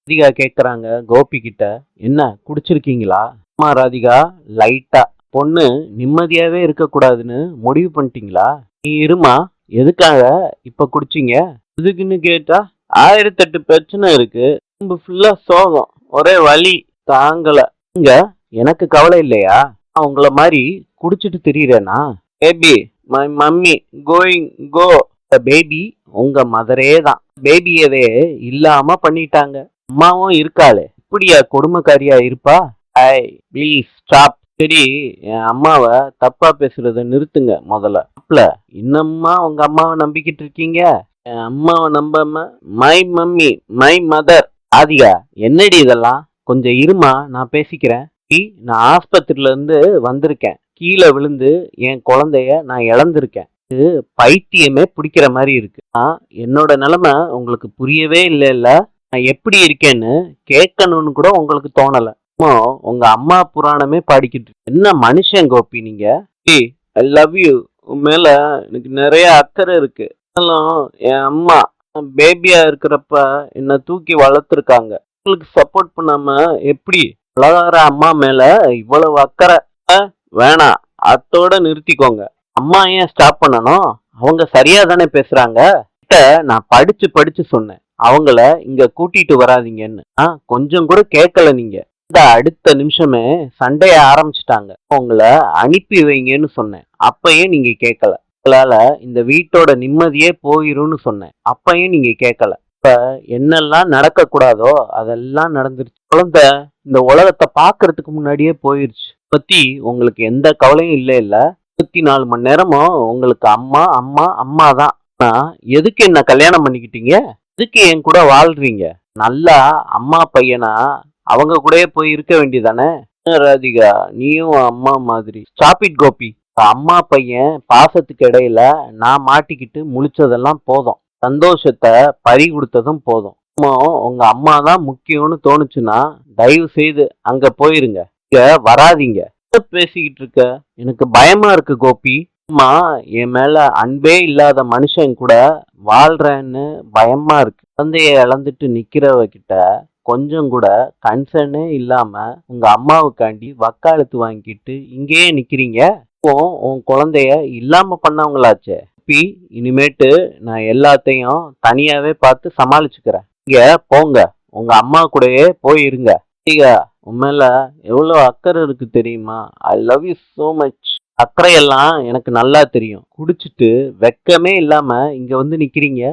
ராதிகா கேக்குறாங்க கோபி கிட்ட, என்ன குடிச்சிருக்கீங்களா? அம்மா ராதிகா, லைட்டா. பொண்ணு நிம்மதியாவே இருக்க கூடாதுன்னு முடிவு பண்ணிட்டீங்களா? நீ இருமா, எதுக்காக இப்ப குடிச்சீங்க? எதுக்குன்னு கேட்டா, 1008 பிரச்சனை இருக்கு. உடம்பு ஃபுல்லா சோகம், ஒரே வலி தாங்கல. இங்க எனக்கு கவலை இல்லையா? நான் உங்கள மாதிரி குடிச்சிட்டு திரியறேனா? Baby, my mummy going go. Baby உங்க மதரே தான். பேபியவே இல்லாம பண்ணிட்டாங்க. அம்மாவும் இருக்காளே, இப்படியா கொடுமைக்காரியா இருப்பா? ஐ ப்ளீஸ் ஸ்டாப். சரி, என் அம்மாவை தப்பா பேசுறத நிறுத்துங்க முதல்ல. அப்பல இன்னும்மா உங்க அம்மாவை நம்பிக்கிட்டு இருக்கீங்க? என் அம்மாவை நம்பாம my mummy my mother. Athika, என்னடி இதெல்லாம்? கொஞ்சம் இருமா, நான் பேசிக்கிறேன். நான் ஆஸ்பத்திரியில இருந்து வந்திருக்கேன். கீழே விழுந்து என் குழந்தைய நான் இழந்திருக்கேன். இது பைத்தியமே பிடிக்கிற மாதிரி இருக்கு. என்னோட நிலைமை உங்களுக்கு புரியவே இல்லைல்ல. நான் எப்படி இருக்கேன்னு கேட்கணும்னு கூட உங்களுக்கு தோணல. உங்க அம்மா புராணமே பாடிக்கிட்டு என்ன மனுஷன் கோபி நீங்க? ஐ லவ் யூ. உன் மேல எனக்கு நிறைய அக்கறை இருக்கு. என் அம்மா பேபியா இருக்கிறப்ப என்ன தூக்கி வளர்த்துருக்காங்க. உங்களுக்கு சப்போர்ட் பண்ணாம எப்படி வளர அம்மா மேல இவ்வளவு அக்கறை? வேணாம், அத்தோட நிறுத்திக்கோங்க. அம்மா ஏன் ஸ்டாப் பண்ணணும்? அவங்க சரியா தானே பேசுறாங்க. நான் படிச்சு படிச்சு சொன்னேன் அவங்கள இங்க கூட்டிட்டு வராதீங்கன்னு. கொஞ்சம் கூட கேட்கல நீங்க. இந்த அடுத்த நிமிஷமே சண்டைய ஆரம்பிச்சுட்டாங்க. உங்களை அனுப்பி வைங்கன்னு சொன்னேன், அப்பயே நீங்க கேட்கல. உங்களால இந்த வீட்டோட நிம்மதியே போயிரும்னு சொன்னேன், அப்பயும் நீங்க கேட்கல. இப்ப என்னெல்லாம் நடக்க கூடாதோ அதெல்லாம் நடந்துருச்சு. குழந்தை இந்த உலகத்தை பாக்குறதுக்கு முன்னாடியே போயிருச்சு. பத்தி உங்களுக்கு எந்த கவலையும் இல்லை இல்ல. 24 மணி நேரமும் உங்களுக்கு அம்மா அம்மா அம்மா தான். எதுக்கு என்ன கல்யாணம் பண்ணிக்கிட்டீங்க? எதுக்கு என் கூட வாழ்றீங்க? நல்லா அம்மா பையனா அவங்க கூடயே போய் இருக்க வேண்டியதானே? ராதிகா, நீயும் அம்மா மாதிரி. Stop it Gopi. அம்மா பையன் பாசத்துக்கு இடையில நான் மாட்டிக்கிட்டு முழிச்சதெல்லாம் போதும். சந்தோஷத்தை பறி கொடுத்ததும் போதும். உங்க அம்மா தான் முக்கியம்னு தோணுச்சுன்னா தயவு செய்து அங்க போயிருங்க. இங்க வராதீங்க. பேசிக்கிட்டு இருக்க, எனக்கு பயமா இருக்கு கோபி. அம்மா என் மேல அன்பே இல்லாத மனுஷன் கூட வாழ்றேன்னு பயமா இருக்கு. குழந்தைய இழந்துட்டு நிக்கிறவ கிட்ட கொஞ்சம் கூட கன்சர்னே இல்லாம உங்க அம்மாவுக்காண்டி வக்காலத்து வாங்கிட்டு இங்கேயே நிக்கிறீங்க. உன் குழந்தைய இல்லாம பண்ணவங்களாச்சே. இனிமேட்டு நான் எல்லாத்தையும் தனியாவே பார்த்து சமாளிச்சுக்கிறேன். இங்க போங்க, உங்க அம்மா கூடயே போயிருங்க. உன் மேல எவ்வளவு அக்கறை இருக்கு தெரியுமா? I love you so much. அக்கறையெல்லாம் எனக்கு நல்லா தெரியும். குடிச்சிட்டு வெக்கமே இல்லாம இங்க வந்து நிக்கிறீங்க.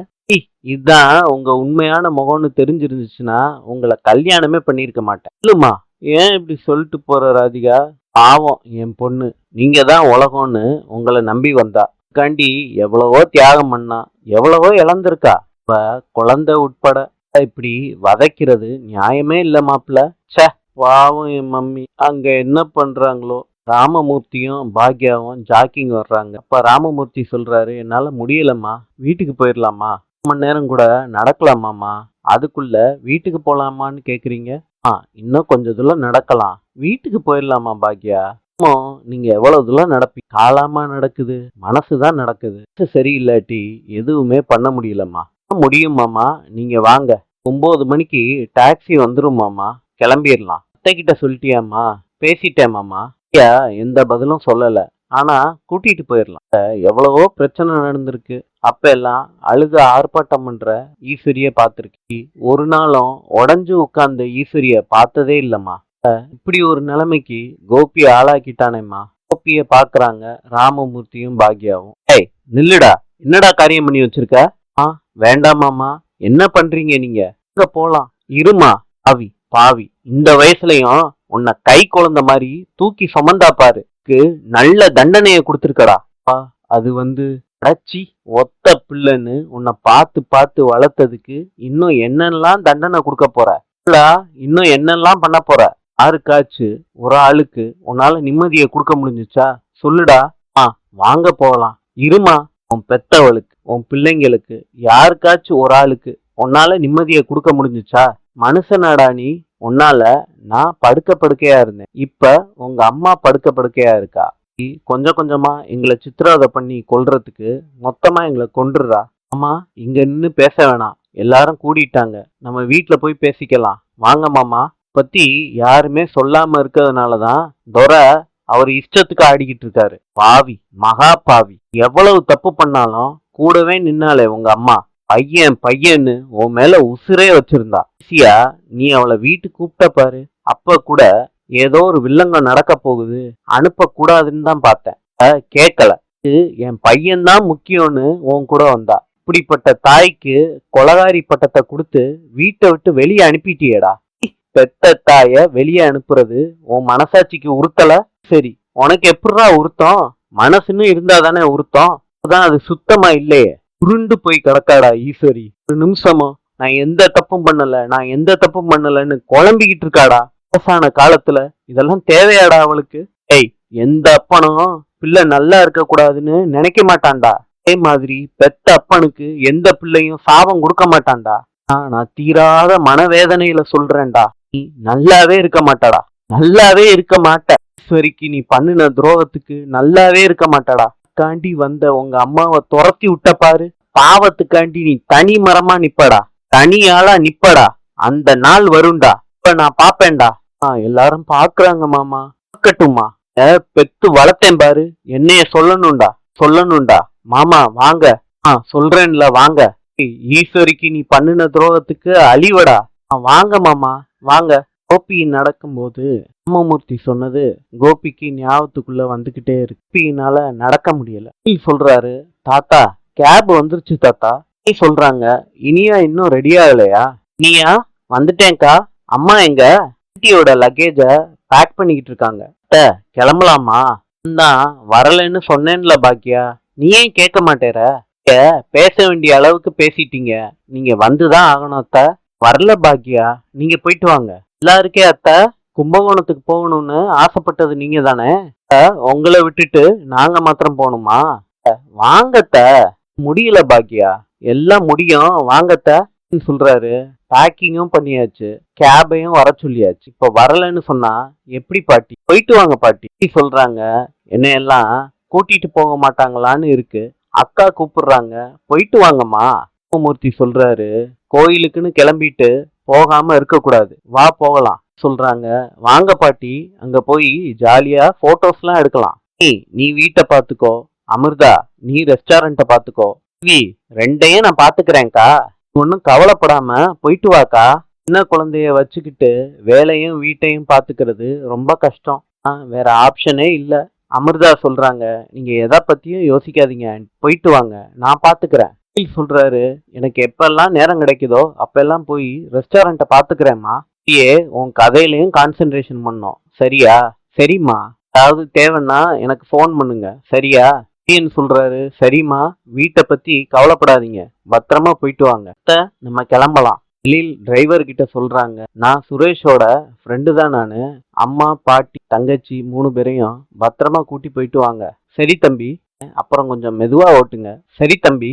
இதுதான் உங்க உண்மையான முகம்னு தெரிஞ்சிருந்துச்சுன்னா உங்களை கல்யாணமே பண்ணிருக்க மாட்டேன். இல்லம்மா, ஏன் இப்படி சொல்லிட்டு போற ராதிகா? பாவம் என் பொண்ணு. நீங்க தான் உலகம்னு உங்களை நம்பி வந்தா. காண்டி எவ்வளவோ தியாகம் பண்ணா, எவ்வளவோ இழந்திருக்கா. இப்ப குழந்தை உட்பட இப்படி வதைக்கிறது நியாயமே இல்ல மாப்பிள்ள. சே, பாவம் என் மம்மி. அங்க என்ன பண்றாங்களோ? ராமமூர்த்தியும் பாக்யாவும் ஜாக்கிங் வர்றாங்க. அப்ப ராமமூர்த்தி சொல்றாரு, என்னால முடியலம்மா, வீட்டுக்கு போயிடலாமா? 1 மணி நேரம் கூட நடக்கலாமாமா? அதுக்குள்ள வீட்டுக்கு போலாமான்னு கேக்குறீங்க? இன்னும் கொஞ்சம் தூரம் நடக்கலாம், வீட்டுக்கு போயிடலாமா பாக்யா? நீங்க எவ்வளவு தூரம் நடப்பீங்க? காலாமா நடக்குது, மனசுதான் நடக்குது. சரியில்லாட்டி எதுவுமே பண்ண முடியலம்மா. முடியுமாமா, நீங்க வாங்க. 9 மணிக்கு டாக்ஸி வந்துரும் மாமா, கிளம்பிடலாம். அத்தை கிட்ட சொல்லிட்டியாமா? பேசிட்டேன் மாமா. ஐயா எந்த பதிலும் சொல்லல, ஆனா கூட்டிட்டு போயிடலாம். எவ்வளவோ பிரச்சனை நடந்திருக்கு. அப்ப எல்லாம் அழுது ஆர்ப்பாட்டம் பண்ற ஈஸ்வரிய பார்த்திருக்கி, ஒரு நாளும் உடஞ்சு உட்கார்ந்த ஈஸ்வரிய பார்த்ததே இல்லம்மா. இப்படி ஒரு நிலைமைக்கு கோபிய ஆளாக்கிட்டானேம்மா. கோபிய பாக்குறாங்க ராமமூர்த்தியும் பாக்யாவும். ஏய் நில்லுடா, என்னடா காரியம் பண்ணி வச்சிருக்க? வேண்டாமாமா, என்ன பண்றீங்க நீங்க? எங்க போலாம்? இருமா பாவி பாவி, இந்த வயசுலயும் உன்னை கை குழந்தை மாதிரி தூக்கி சுமந்தா பாரு. நல்ல தண்டனைய கொடுத்துருக்கடா. அது அடைச்சி ஒத்த பிள்ளைன்னு உன்னை பார்த்து பார்த்து வளர்த்ததுக்கு இன்னும் என்னெல்லாம் தண்டனை கொடுக்க போற? இன்னும் என்னெல்லாம் பண்ண போற? யாருக்காச்சு ஒரு ஆளுக்கு உன்னால நிம்மதியை கொடுக்க முடிஞ்சுச்சா? சொல்லுடா. வாங்க போகலாம். இருமா, உன் பெத்தவளுக்கு உன் பிள்ளைங்களுக்கு யாருக்காச்சும் ஒரு ஆளுக்கு உன்னால நிம்மதியை கொடுக்க முடிஞ்சுச்சா? மனுஷனாடா நீ? உன்னால நான் படுக்க படுக்கையா இருந்தேன், இப்ப உங்க அம்மா படுக்க படுக்கையா இருக்கா. கொஞ்சம் கொஞ்சமா எங்களை சித்திரவதை பண்ணி கொல்றதுக்கு மொத்தமா எங்களை கொன்றுறா. அம்மா, இங்க நின்னு பேச வேணாம், எல்லாரும் கூடிட்டாங்க. நம்ம வீட்ல போய் பேசிக்கலாம். வாங்க மாமா. பத்தி யாருமே சொல்லாம இருக்கிறதுனாலதான் துரை அவர் இஷ்டத்துக்கு ஆடிக்கிட்டு இருக்காரு. பாவி, மகா பாவி. எவ்வளவு தப்பு பண்ணாலும் கூடவே நின்னாலே உங்க அம்மா. பையன் பையன்னு உன் மேல உசுரே வச்சிருந்தா. ஈஸியா நீ அவளை வீட்டுக்கு கூப்பிட்ட பாரு. அப்ப கூட ஏதோ ஒரு வில்லங்கம் நடக்க போகுது, அனுப்ப கூடாதுன்னு தான் பார்த்தேன். கேட்கல. என் பையன்தான் முக்கியம்னு உன் கூட வந்தா. இப்படிப்பட்ட தாய்க்கு கொலகாரி பட்டத்தை கொடுத்து வீட்டை விட்டு வெளியே அனுப்பிட்டியேடா. பெத்த தாய வெளியே அனுப்புறது உன் மனசாட்சிக்கு உறுத்தல? சரி, உனக்கு எப்படிடா உறுத்தம்? மனசுன்னு இருந்தா தானே உறுத்தம். அதான் அது சுத்தமா இல்லையே. உருண்டு போய் கிடக்காடா ஈஸ்வரி. ஒரு நிமிஷமா நான் எந்த தப்பும் பண்ணல, நான் எந்த தப்பும் பண்ணலன்னு குழம்பிக்கிட்டு இருக்காடா. வயசான காலத்துல இதெல்லாம் தேவையாடா அவளுக்கு? ஏய், எந்த அப்பனும் பிள்ளை நல்லா இருக்க கூடாதுன்னு நினைக்க மாட்டான்டா. அதே மாதிரி பெத்த அப்பனுக்கு எந்த பிள்ளையும் சாபம் கொடுக்க மாட்டான்டா. நான் தீராத மனவேதனையில சொல்றேன்டா. நீ நல்லாவே இருக்க மாட்டாடா, நல்லாவே இருக்க மாட்ட. ஈஸ்வரிக்கு நீ பண்ணின துரோகத்துக்கு நல்லாவே இருக்க மாட்டாடா. காண்டி வந்த உங்க அம்மாவை துரத்தி விட்ட பாரு. பாவத்துக்காண்டி நீ தனி மரமா நிப்படா, தனியாளா நிப்படா. அந்த நாள் வரும்டா. இப்ப நான் பாப்பேன்டா. எல்லாரும் பாக்குறாங்க மாமா. பார்க்கட்டுமா? பெத்து வளர்த்தேன் பாரு. என்னைய சொல்லணும்டா, சொல்லணும்டா. மாமா வாங்க. சொல்றேன்ல வாங்க. ஈஸ்வரிக்கு நீ பண்ணின துரோகத்துக்கு அழிவடா. வாங்க மாமா வாங்க. கோபி நடக்கும்போது ராமமூர்த்தி சொன்னது கோபிக்கு ஞாபகத்துக்குள்ள வந்துகிட்டே இருக்கு. கோபியினால நடக்க முடியல. சொல்றாரு, தாத்தா கேப் வந்துருச்சு தாத்தா. சொல்றாங்க, இனியா இன்னும் ரெடி ஆகலையா? நீயா? வந்துட்டேன்க்கா. அம்மா எங்க? ஆண்டியோட லக்கேஜ பேக் பண்ணிக்கிட்டு இருக்காங்க. கிளம்பலாமா? தான் வரலன்னு சொன்னேன்ல பாக்கியா. நீ ஏன் கேட்க மாட்டேற? பேச வேண்டிய அளவுக்கு பேசிட்டீங்க. நீங்க வந்துதான் ஆகணும் அத்தை. வரல பாக்கியா, நீங்க போயிட்டு வாங்க. எல்லாருக்கே அத்தை கும்பகோணத்துக்கு போகணும்னு ஆசைப்பட்டது நீங்க தானே. உங்களை விட்டுட்டு நாங்க மாத்திரம் போகணுமா? வாங்கத்த. முடியல பாக்கியா, எல்லாம் முடியும் வாங்கத்த சொல்றாரு. பேக்கிங்கும் பண்ணியாச்சு, கேபையும் வர சொல்லியாச்சு. இப்ப வரலன்னு சொன்னா எப்படி பாட்டி? போயிட்டு வாங்க பாட்டி சொல்றாங்க. என்னையெல்லாம் கூட்டிட்டு போக மாட்டாங்களான்னு இருக்கு. அக்கா கூப்பிடுறாங்க, போயிட்டு வாங்கம்மா. ராமமூர்த்தி சொல்றாரு, கோயிலுக்குன்னு கிளம்பிட்டு போகாம இருக்க கூடாது, வா போகலாம் சொல்றாங்க. வாங்க பாட்டி, அங்க போய் ஜாலியா போட்டோஸ்லாம் எடுக்கலாம். நீ வீட்டை பாத்துக்கோ, அமிர்தா நீ ரெஸ்டாரண்ட்டை பாத்துக்கோ. ரெண்டையும் நான் பாத்துக்கிறேன்க்கா, ஒன்னும் கவலைப்படாம போயிட்டு வாக்கா. சின்ன குழந்தைய வச்சுக்கிட்டு வேலையும் வீட்டையும் பாத்துக்கிறது ரொம்ப கஷ்டம். வேற ஆப்ஷனே இல்ல. அமிர்தா சொல்றாங்க, நீங்க எதை பத்தியும் யோசிக்காதீங்க, போயிட்டு வாங்க, நான் பாத்துக்கிறேன் சொல்றாரு. எனக்கு எப்பெல்லாம் நேரம் கிடைக்குதோ அப்பெல்லாம் போய் ரெஸ்டாரண்ட்டை பாத்துக்கிறேம்மா. உன் கதையிலையும் கான்சென்ட்ரேஷன் பண்ணோம், சரியா? சரிம்மா, ஏதாவது தேவைன்னா எனக்கு ஃபோன் பண்ணுங்க, சரியா? சொல்றாரு. சரிம்மா, வீட்டை பத்தி கவலைப்படாதீங்க, பத்திரமா போயிட்டு வாங்க, நம்ம கிளம்பலாம். டிரைவர் கிட்ட சொல்றாங்க, நான் சுரேஷோட ஃப்ரெண்டு தான் நானு. அம்மா பாட்டி தங்கச்சி 3 பேரையும் பத்திரமா கூட்டி போயிட்டு வாங்க. சரி தம்பி, அப்புறம் கொஞ்சம் மெதுவா ஓட்டுங்க. சரி தம்பி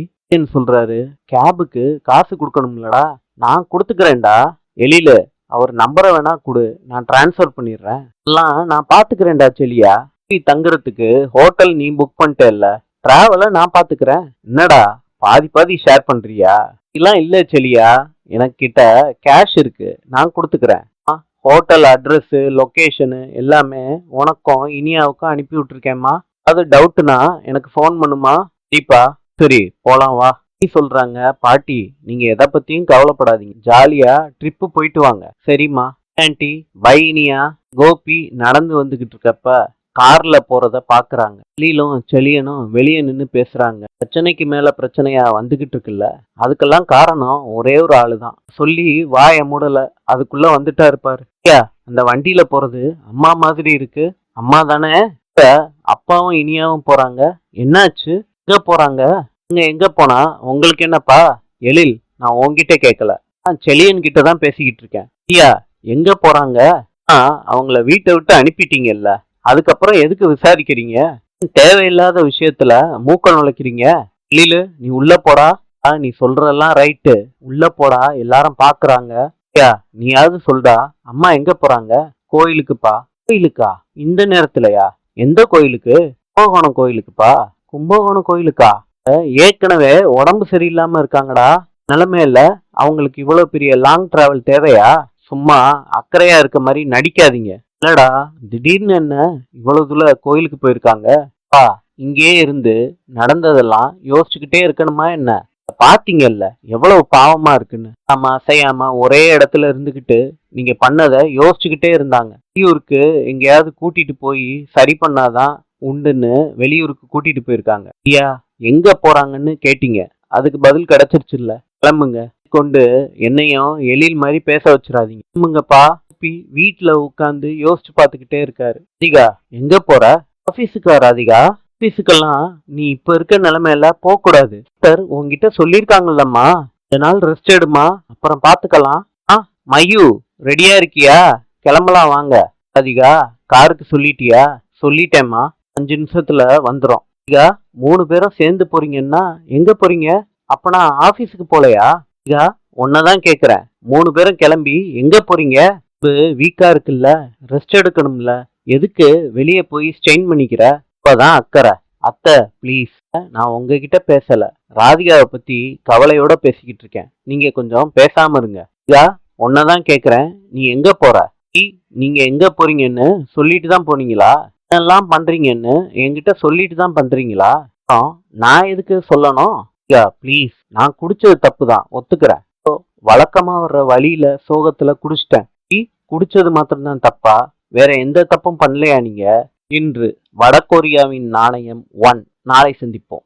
சொல்றாரு. கேபுக்கு காசு கொடுக்கணும்லடா, நான் கொடுத்துக்கிறேன்டா. எழில அவர் நம்பரை வேணா கொடு, நான் டிரான்ஸ்ஃபர் பண்ணிடுறேன். எல்லாம் நான் பாத்துக்கிறேன்டா செலியா. தங்குறதுக்கு ஹோட்டல் நீ புக் பண்ணிட்ட இல்ல, டிராவலை நான் பாத்துக்கிறேன். என்னடா பாதி பாதி ஷேர் பண்றியா? இதெல்லாம் இல்ல செலியா, எனக்கு கிட்ட கேஷ் இருக்கு, நான் கொடுத்துக்கிறேன். ஹோட்டல் அட்ரஸ் லொகேஷனு எல்லாமே உனக்கும் இனியாவுக்கும் அனுப்பி விட்டுருக்கேம்மா. அது டவுட்னா எனக்கு ஃபோன் பண்ணுமா. தீபா சரி போலாம் வா சொல்றாங்க. பாட்டி நீங்க எதை பத்தியும் கவலைப்படாதீங்க, ஜாலியா ட்ரிப்பு போயிட்டு வாங்க. சரிம்மா. Anti by. இனியா கோபி நடந்து வந்துகிட்டு இருக்கப்ப கார்ல போறத பாக்குறாங்க. லீலும் செலியனும் வெளியே நின்னு பேசுறாங்க. பிரச்சனைக்கு மேல பிரச்சனையா வந்துகிட்டு இருக்குல்ல, அதுக்கெல்லாம் காரணம் ஒரே ஒரு ஆளுதான். சொல்லி வாய மூடல, அதுக்குள்ள வந்துட்டா இருப்பாரு. அந்த வண்டியில போறது அம்மா மாதிரி இருக்கு. அம்மா தானே? அப்பாவும் இனியாவும் போறாங்க. என்னாச்சு? எங்க போறாங்க? எங்க போனா உங்களுக்கு என்னப்பா? எழில், நான் உன்கிட்ட கேட்கல, செலியன் கிட்ட தான் பேசிக்கிட்டு இருக்கேன். ஐயா எங்க போறாங்க? அவங்கள வீட்டை விட்டு அனுப்பிட்டீங்கல்ல, அதுக்கப்புறம் எதுக்கு விசாரிக்கிறீங்க? தேவையில்லாத விஷயத்துல மூக்க நுழைக்கிறீங்க. எழிலு நீ உள்ள போடா. நீ சொல்றதெல்லாம் ரைட்டு, உள்ள போடா, எல்லாரும் பாக்குறாங்க. ஐயா நீயாவது சொல்டா, அம்மா எங்க போறாங்க? கோயிலுக்குப்பா. கோயிலுக்கா? இந்த நேரத்துலயா? எந்த கோயிலுக்கு? கும்பகோணம் கோயிலுக்குப்பா. கும்பகோணம் கோயிலுக்கா? ஏற்கனவே உடம்பு சரியில்லாம இருக்காங்கடா. நிலைமையில அவங்களுக்கு இவ்வளவு பெரிய லாங் டிராவல் தேவையா? சும்மா அக்கறையா இருக்க மாதிரி நடிக்காதீங்க. இல்லடா, திடீர்னு என்ன இவ்வளவு தூரம் கோயிலுக்கு போயிருக்காங்க? பா, இங்கேயே இருந்து நடந்ததெல்லாம் யோசிச்சுக்கிட்டே இருக்கணுமா என்ன? பாத்தீங்கல்ல எவ்வளவு பாவமா இருக்குன்னு. ஆமா, அசையாம ஒரே இடத்துல இருந்துகிட்டு நீங்க பண்ணதை யோசிச்சுக்கிட்டே இருந்தாங்க. வெளியூருக்கு எங்கேயாவது கூட்டிட்டு போய் சரி பண்ணாதான் உண்டுன்னு வெளியூருக்கு கூட்டிட்டு போயிருக்காங்க. ஐயா, எங்க போறாங்கன்னு கேட்டீங்க, அதுக்கு பதில் கிடைச்சிருச்சு இல்ல. கிளம்புங்க. கொண்டு என்னையும் எழில் மாதிரி பேச வச்சிடாதீங்க. கிளம்புங்கப்பா. வீட்டுல உட்காந்து யோசிச்சு பார்த்துக்கிட்டே இருக்காரு. ராதிகா, எங்க போற? ஆபீஸுக்கா ராதிகா? ஆபீஸுக்கெல்லாம் நீ இப்ப இருக்க நிலைமையில போக கூடாது. டாக்டர் உங்ககிட்ட சொல்லியிருக்காங்கல்லம்மா, 2 நாள் ரெஸ்ட் எடுமா, அப்புறம் பாத்துக்கலாம். ஆ, மயூ, ரெடியா இருக்கியா? கிளம்பலாம் வாங்க. ராதிகா, காருக்கு சொல்லிட்டியா? சொல்லிட்டேம்மா, 5 நிமிஷத்துல வந்துரும். ராதிகா, 3 பேரும் சேர்ந்து போறீங்கன்னா எங்க போறீங்க? அப்பனா ஆபீஸுக்கு போலையா? ராதிகா, உன்னதான் கேக்குறேன். 3 பேரும் கிளம்பி எங்க போறீங்க? வீக்கா இருக்குல்ல, ரெஸ்ட் எடுக்கணும்ல, எதுக்கு வெளியே போய் ஸ்ட்ரெயின் பண்ணிக்கிற? இப்பதான் அக்கறை. அத்தை ப்ளீஸ், நான் உங்ககிட்ட பேசல, ராதிகாவை பத்தி கவலையோட பேசிக்கிட்டு இருக்கேன். நீங்க கொஞ்சம் பேசாம இருங்க. ராதிகா, உன்னதான் கேக்குறேன், நீ எங்க போற? நீங்க எங்க போறீங்கன்னு சொல்லிட்டு தான் போனீங்களா? என்னெல்லாம் பண்றீங்கன்னு என்கிட்ட சொல்லிட்டு தான் பண்றீங்களா? நான் எதுக்கு சொல்லணும்? ராதிகா ப்ளீஸ், நான் குடிச்சது தப்பு தான், ஒத்துக்கிறேன். வழக்கமா வர்ற வழியில சோகத்துல குடிச்சிட்டேன். குடிச்சது மாத்திரம்தான் தப்பா? வேற எந்த தப்பும் பண்ணலையா நீங்க? இன்று வடகொரியாவின் நாணயம் 1. நாளை சந்திப்போம்.